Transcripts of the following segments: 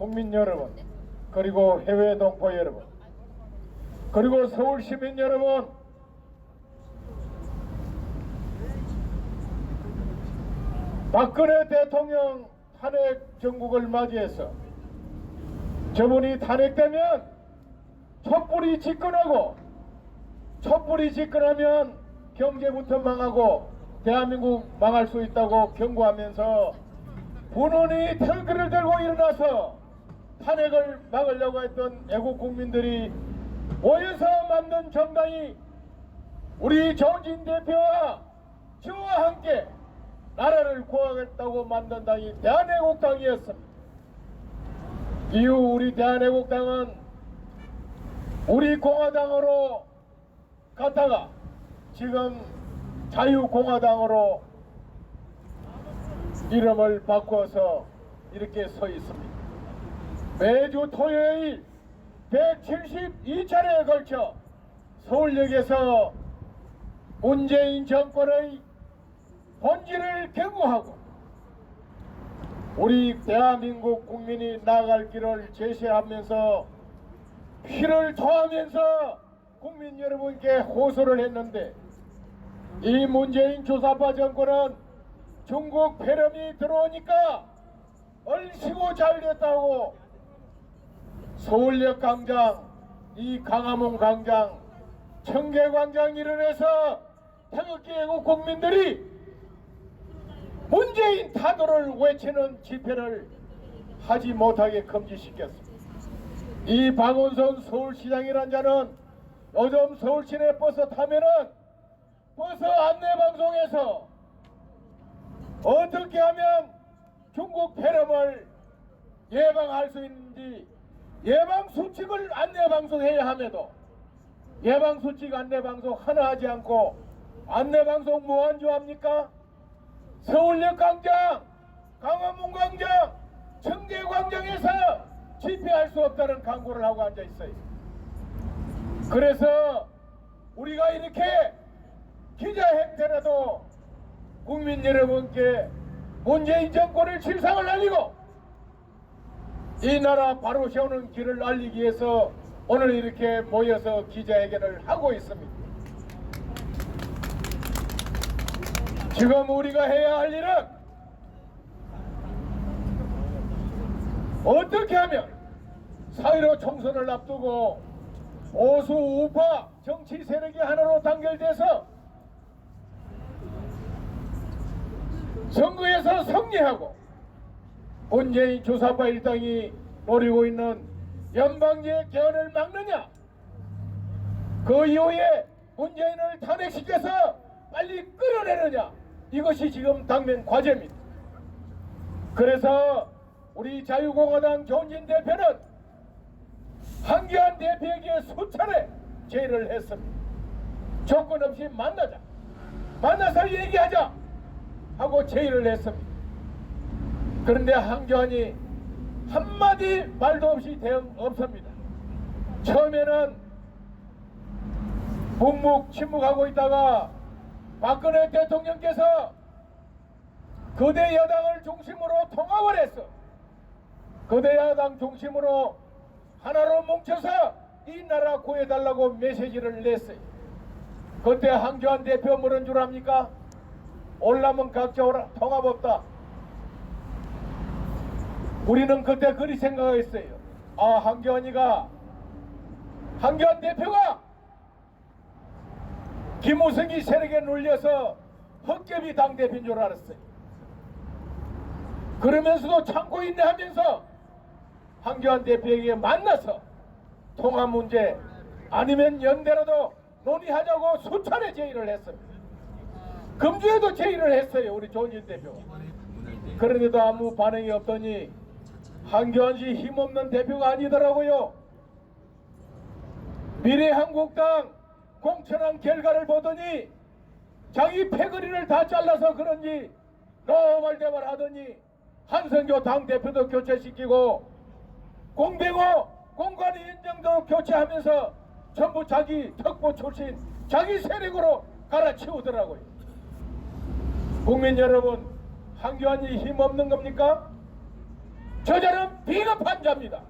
국민 여러분, 그리고 해외 동포 여러분, 그리고 서울 시민 여러분, 박근혜 대통령 탄핵 정국을 맞이해서 저분이 탄핵되면 촛불이 집권하고, 촛불이 집권하면 경제부터 망하고 대한민국 망할 수 있다고 경고하면서 분원이 탱크를 들고 일어나서 탄핵을 막으려고 했던 애국 국민들이 모여서 만든 정당이 우리 조진 대표와 저와 함께 나라를 구하겠다고 만든 당이 대한애국당이었습니다. 이후 우리 대한애국당은 우리 공화당으로 갔다가 지금 자유공화당으로 이름을 바꿔서 이렇게 서 있습니다. 매주 토요일 172차례에 걸쳐 서울역에서 문재인 정권의 본질을 경고하고 우리 대한민국 국민이 나아갈 길을 제시하면서 피를 토하면서 국민 여러분께 호소를 했는데, 이 문재인 조사파 정권은 중국 폐렴이 들어오니까 얼씨구 잘 됐다고 서울역 광장, 이 강화문 광장, 청계광장 일원에서 태극기 애국 국민들이 문재인 타도를 외치는 집회를 하지 못하게 금지시켰습니다. 이 박원순 서울시장이란 자는 요즘 서울시내 버스 타면은 버스 안내방송에서 어떻게 하면 중국 폐렴을 예방할 수 있는지 예방수칙을 안내방송해야 함에도 예방수칙 안내방송 하나 하지 않고 안내방송 뭐한줄 압니까? 서울역 광장, 강화문 광장, 청계광장에서 집회할 수 없다는 광고를 하고 앉아있어요. 그래서 우리가 이렇게 기자행태라도 국민 여러분께 문재인 정권의 실상을 알리고 이 나라 바로 세우는 길을 알리기 위해서 오늘 이렇게 모여서 기자회견을 하고 있습니다. 지금 우리가 해야 할 일은 어떻게 하면 4.15 총선을 앞두고 보수 우파 정치 세력이 하나로 단결돼서 선거에서 승리하고 문재인 조사파 일당이 노리고 있는 연방제 개헌을 막느냐, 그 이후에 문재인을 탄핵시켜서 빨리 끌어내느냐, 이것이 지금 당면 과제입니다. 그래서 우리 자유공화당 조은진 대표는 한교안 대표에게 수차례 제의를 했습니다. 조건 없이 만나자, 만나서 얘기하자 하고 제의를 했습니다. 그런데 한교안이 한마디 말도 없이 대응 없습니다. 처음에는 묵묵 침묵하고 있다가 박근혜 대통령께서 거대 여당을 중심으로 통합을 했어. 거대 여당 중심으로 하나로 뭉쳐서 이 나라 구해달라고 메시지를 냈어요. 그때 한교안 대표 뭐런 줄 압니까? 올라면 각자 오라, 통합 없다. 우리는 그때 그리 생각했어요. 아, 한교안 대표가 김우성이 세력에 눌려서 헛개비 당대표인 줄 알았어요. 그러면서도 참고 있네 하면서 한교안 대표에게 만나서 통합 문제 아니면 연대라도 논의하자고 수차례 제의를 했습니다. 금주에도 제의를 했어요, 우리 조은진 대표가. 그런데도 아무 반응이 없더니 한교안 씨 힘없는 대표가 아니더라고요. 미래한국당 공천한 결과를 보더니 자기 패거리를 다 잘라서 그런지 노발대발 하더니 한성교 당대표도 교체시키고 공병호 공관위원장도 교체하면서 전부 자기 특보 출신 자기 세력으로 갈아치우더라고요. 국민 여러분, 한교안이 힘없는 겁니까? 저자는 비겁한 자입니다.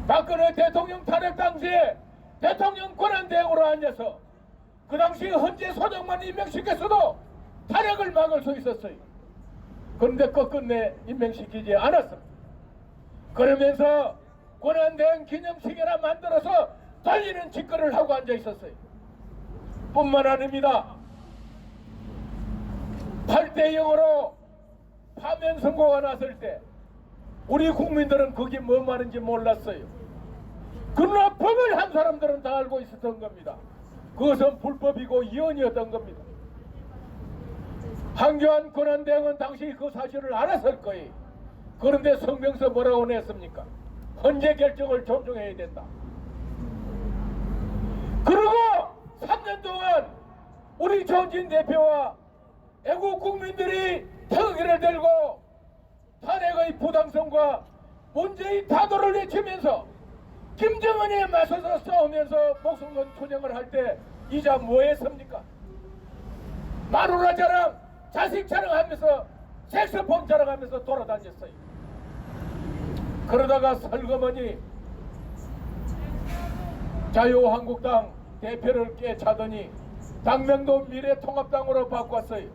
박근혜 대통령 탄핵 당시에 대통령 권한대행으로 앉아서 그 당시 헌재 소장만 임명시켰어도 탄핵을 막을 수 있었어요. 그런데 끝끝내 임명시키지 않았습니다. 그러면서 권한대행 기념식이나 만들어서 달리는 짓거리를 하고 앉아 있었어요. 뿐만 아닙니다. 8대 0으로 파면 선고가 났을 때 우리 국민들은 그게 뭐 말인지 몰랐어요. 그러나 법을 한 사람들은 다 알고 있었던 겁니다. 그것은 불법이고 이혼이었던 겁니다. 한교안 권한대행은 당시 그 사실을 알았을 거예요. 그런데 성명서 뭐라고 냈습니까? 헌재 결정을 존중해야 된다. 그리고 3년 동안 우리 조은진 대표와 애국 국민들이 태극기를 들고 탄핵의 부당성과 문제의 타도를 외치면서 김정은에 맞서서 싸우면서 목숨건 투쟁을 할 때 이자 뭐 했습니까? 마누라 자랑, 자식 자랑하면서 색소폰 자랑하면서 돌아다녔어요. 그러다가 설거머니 자유한국당 대표를 깨차더니 당명도 미래통합당으로 바꿨어요.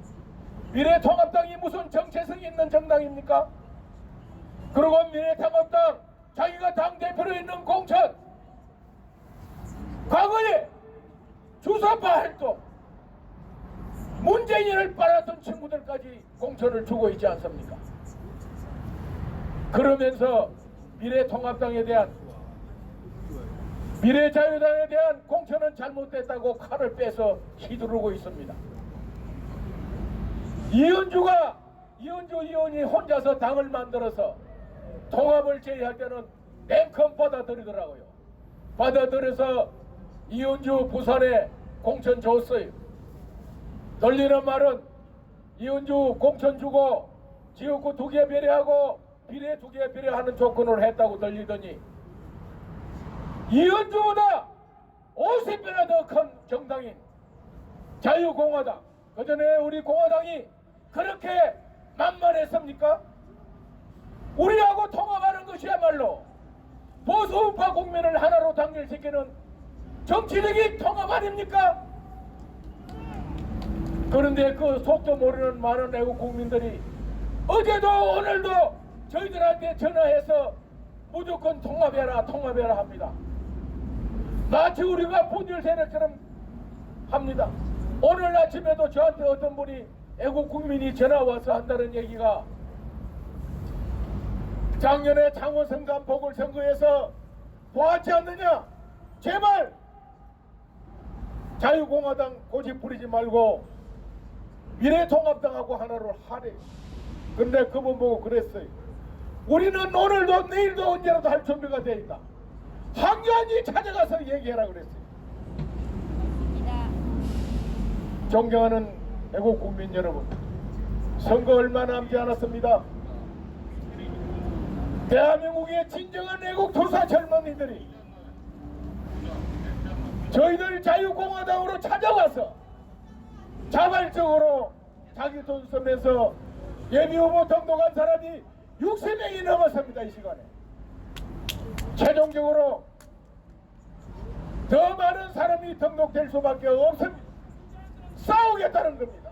미래통합당이 무슨 정체성이 있는 정당입니까? 그리고 미래통합당 자기가 당대표로 있는 공천 과거에 주사파 활동 문재인을 빨았던 친구들까지 공천을 주고 있지 않습니까? 그러면서 미래통합당에 대한 미래자유당에 대한 공천은 잘못됐다고 칼을 빼서 휘두르고 있습니다. 이은주 의원이 혼자서 당을 만들어서 통합을 제의할 때는 냉큼 받아들이더라고요. 받아들여서 이은주 부산에 공천 줬어요. 돌리는 말은 이은주 공천 주고 지역구 2개 배려하고 비례 2개 배려하는 조건을 했다고 들리더니 이은주보다 50배나 더 큰 정당인 자유공화당, 그전에 우리 공화당이 그렇게 만만했습니까? 우리하고 통합하는 것이야말로 보수우파 국민을 하나로 단결시키는 정치적인 통합 아닙니까? 그런데 그 속도 모르는 많은 애국 국민들이 어제도 오늘도 저희들한테 전화해서 무조건 통합해라 합니다. 마치 우리가 분열 세력처럼 합니다. 오늘 아침에도 저한테 어떤 분이 애국 국민이 전화 와서 한다는 얘기가 작년에 창원성남 보궐선거에서 보았지 않느냐? 제발 자유공화당 고집 부리지 말고 미래통합당하고 하나로 하래. 근데 그분 보고 그랬어요. 우리는 오늘도 내일도 언제라도 할 준비가 돼 있다. 한교안이 찾아가서 얘기해라 그랬어요. 존경하는 애국 국민 여러분, 선거 얼마 남지 않았습니다. 대한민국의 진정한 애국 투사 젊은이들이 저희들 자유공화당으로 찾아와서 자발적으로 자기 돈 쓰면서 예비후보 등록한 사람이 60명이 넘었습니다. 이 시간에 최종적으로 더 많은 사람이 등록될 수밖에 없습니다. 싸우겠다는 겁니다.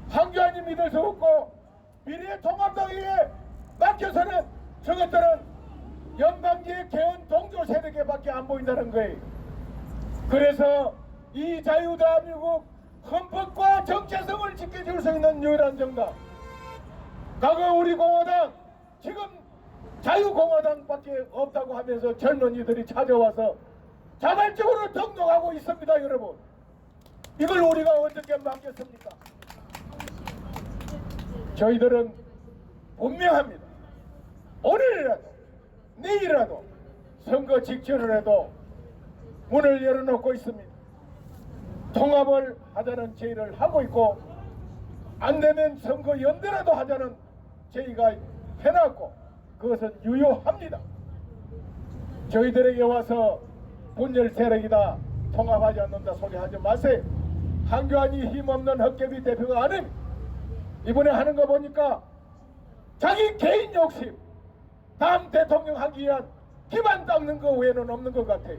한교안이 믿을 수 없고 미래통합당에게 맡겨서는 저것들은 연방지의 개헌 동조 세력에밖에 안 보인다는 거예요. 그래서 이 자유대한민국 헌법과 정체성을 지켜줄 수 있는 유일한 정당, 과거 우리 공화당, 지금 자유공화당밖에 없다고 하면서 젊은이들이 찾아와서 자발적으로 등록하고 있습니다. 여러분, 이걸 우리가 어떻게 막겠습니까? 저희들은 분명합니다. 오늘이라도 내일이라도 선거 직전을 해도 문을 열어놓고 있습니다. 통합을 하자는 제의를 하고 있고, 안되면 선거 연대라도 하자는 제의가 해놨고, 그것은 유효합니다. 저희들에게 와서 분열 세력이다, 통합하지 않는다 소리 하지 마세요. 한교안이 힘없는 헛개비 대표가 아닙니다. 이번에 하는 거 보니까 자기 개인 욕심, 다음 대통령 하기 위한 기반 닦는 거 외에는 없는 것 같아요.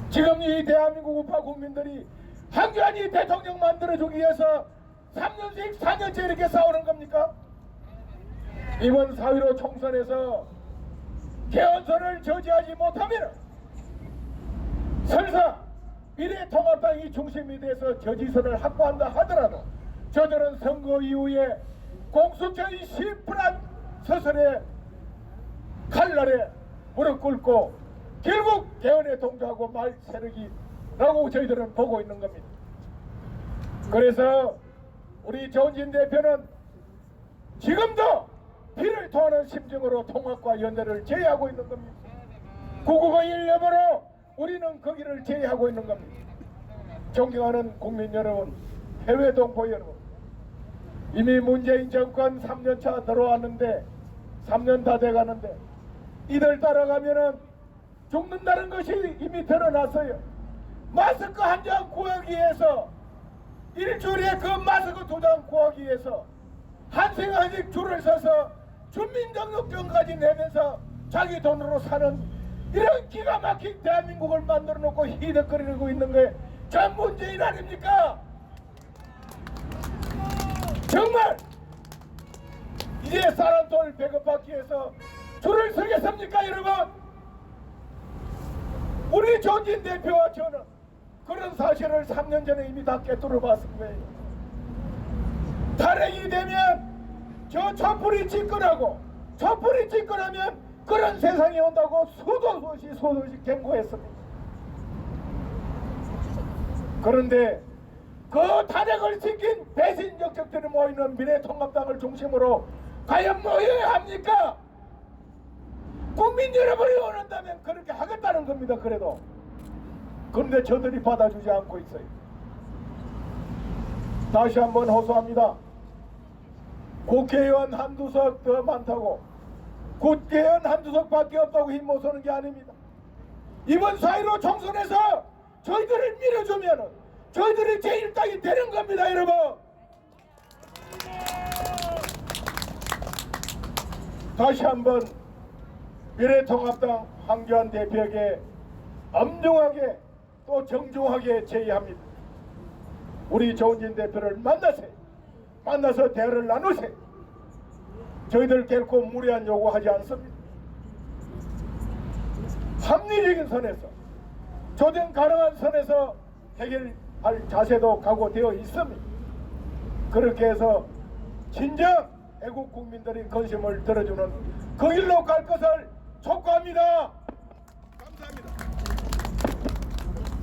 지금 이 대한민국 우파 국민들이 황교안이 대통령 만들어주기 위해서 3년씩 4년째 이렇게 싸우는 겁니까? 이번 4.15 총선에서 개헌선을 저지하지 못하면 설사 미래통합당이 중심이 돼서 저지선을 확보한다 하더라도 저들은 선거 이후에 공수처의 심플한 서선에 칼날에 무릎 꿇고 결국 개헌에 동조하고 말 세력이라고 저희들은 보고 있는 겁니다. 그래서 우리 조은진 대표는 지금도 피를 토하는 심정으로 통합과 연대를 제의하고 있는 겁니다. 991 여부로 우리는 거기를 제의하고 있는 겁니다. 존경하는 국민 여러분, 해외 동포 여러분, 이미 문재인 정권 3년차 들어왔는데 3년 다 돼가는데 이들 따라가면은 죽는다는 것이 이미 드러났어요. 마스크 한 장 구하기 위해서 일주일에 그 마스크 2장 구하기 위해서 한생한식 줄을 서서 주민등록증까지 내면서 자기 돈으로 사는 이런 기가 막힌 대한민국을 만들어 놓고 희덕거리고 있는 게 전 문재인 아닙니까? 정말 이제 사람 돈을 배급받기 위해서 줄을 서겠습니까 여러분? 우리 조은진 대표와 저는 그런 사실을 3년 전에 이미 다 깨뚫어 봤을 거예요. 탄핵이 되면 저 촛불이 집권하고 촛불이 집권하면 그런 세상이 온다고 수도수시 경고했습니다. 그런데 그 탄핵을 지킨 배신 적적들이 모이는 미래통합당을 중심으로 과연 뭐여야 합니까? 국민 여러분이 원한다면 그렇게 하겠다는 겁니다. 그런데 저들이 받아주지 않고 있어요. 다시 한번 호소합니다. 국회의원 한두 석 더 많다고 국회의원 한두 석밖에 없다고 힘못 쓰는 게 아닙니다. 이번 4.15 총선에서 저희들을 밀어주면 저희들이 제1당이 되는 겁니다. 여러분, 다시 한번 미래통합당 황교안 대표에게 엄중하게 또 정중하게 제의합니다. 우리 조은진 대표를 만나서 대화를 나누세요. 저희들 결코 무리한 요구하지 않습니다. 합리적인 선에서 조정 가능한 선에서 해결할 자세도 각오되어 있습니다. 그렇게 해서 진정 애국 국민들이 관심을 들어주는 그 길로 갈 것을 촉구합니다.